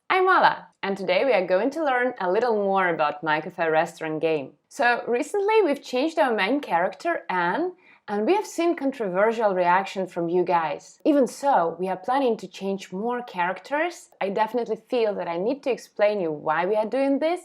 I'm Mala, and today we are going to learn a little more about My Café restaurant game. So recently we've changed our main character, Anne, and we have seen controversial reaction from you guys. Even so, we are planning to change more characters. I definitely feel that I need to explain you why we are doing this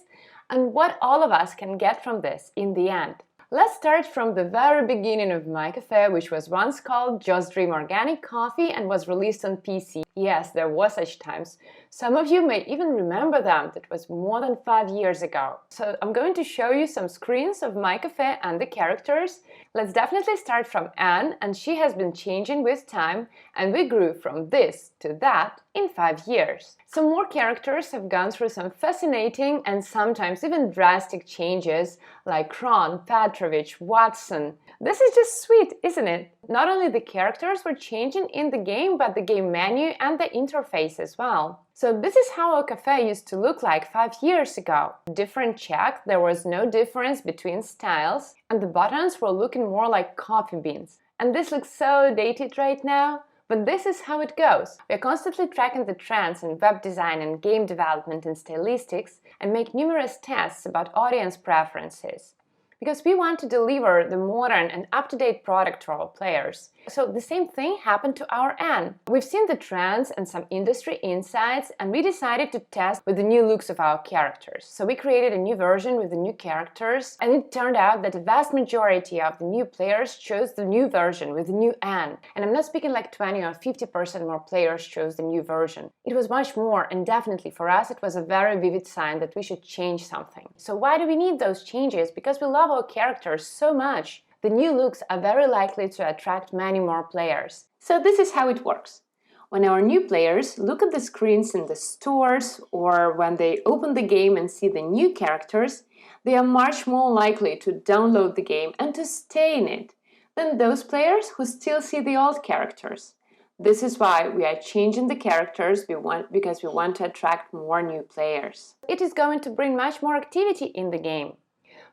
and what all of us can get from this in the end. Let's start from the very beginning of My Café, which was once called Just Dream Organic Coffee and was released on PC. Yes, there were such times. Some of you may even remember them. That was more than 5 years ago. So I'm going to show you some screens of My Café and the characters. Let's definitely start from Anne, and she has been changing with time, and we grew from this to that in 5 years. Some more characters have gone through some fascinating and sometimes even drastic changes, like Kron, Petrovich, Watson. This is just sweet, isn't it? Not only the characters were changing in the game, but the game menu and the interface as well. So this is how our cafe used to look like 5 years ago. Different check, there was no difference between styles, and the buttons were looking more like coffee beans. And this looks so dated right now. But this is how it goes. We are constantly tracking the trends in web design and game development and stylistics and make numerous tests about audience preferences. Because we want to deliver the modern and up-to-date product to our players. So the same thing happened to our Anne. We've seen the trends and some industry insights, and we decided to test with the new looks of our characters. So we created a new version with the new characters, and it turned out that the vast majority of the new players chose the new version with the new Anne. And I'm not speaking like 20 or 50% more players chose the new version. It was much more, and definitely for us it was a very vivid sign that we should change something. So why do we need those changes? Because we love our characters so much. The new looks are very likely to attract many more players. So this is how it works. When our new players look at the screens in the stores or when they open the game and see the new characters, they are much more likely to download the game and to stay in it than those players who still see the old characters. This is why we are changing the characters because we want to attract more new players. It is going to bring much more activity in the game.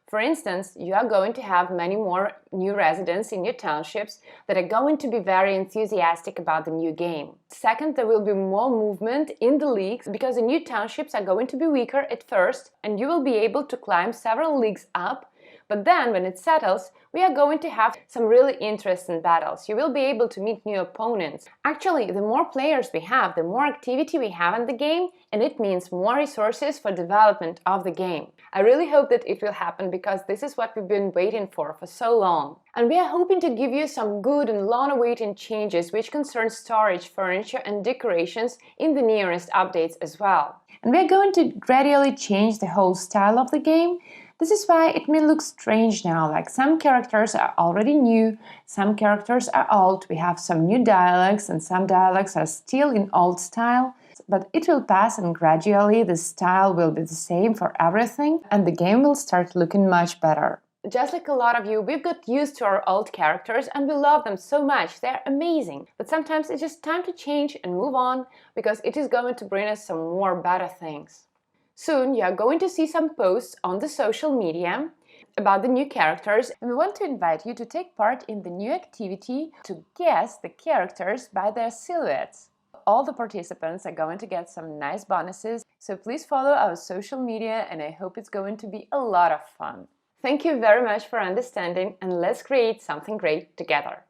For instance, you are going to have many more new residents in your townships that are going to be very enthusiastic about the new game. Second, there will be more movement in the leagues because the new townships are going to be weaker at first, and you will be able to climb several leagues up. But then, when it settles, we are going to have some really interesting battles. You will be able to meet new opponents. Actually, the more players we have, the more activity we have in the game, and it means more resources for development of the game. I really hope that it will happen because this is what we've been waiting for so long. And we are hoping to give you some good and long-awaited changes which concern storage, furniture and decorations in the nearest updates as well. And we are going to gradually change the whole style of the game. This is why it may look strange now, like some characters are already new, some characters are old, we have some new dialogues and some dialogues are still in old style, but it will pass and gradually the style will be the same for everything and the game will start looking much better. Just like a lot of you, we've got used to our old characters and we love them so much, they're amazing. But sometimes it's just time to change and move on because it is going to bring us some more better things. Soon you are going to see some posts on the social media about the new characters, and we want to invite you to take part in the new activity to guess the characters by their silhouettes. All the participants are going to get some nice bonuses, so please follow our social media and I hope it's going to be a lot of fun. Thank you very much for understanding, and let's create something great together.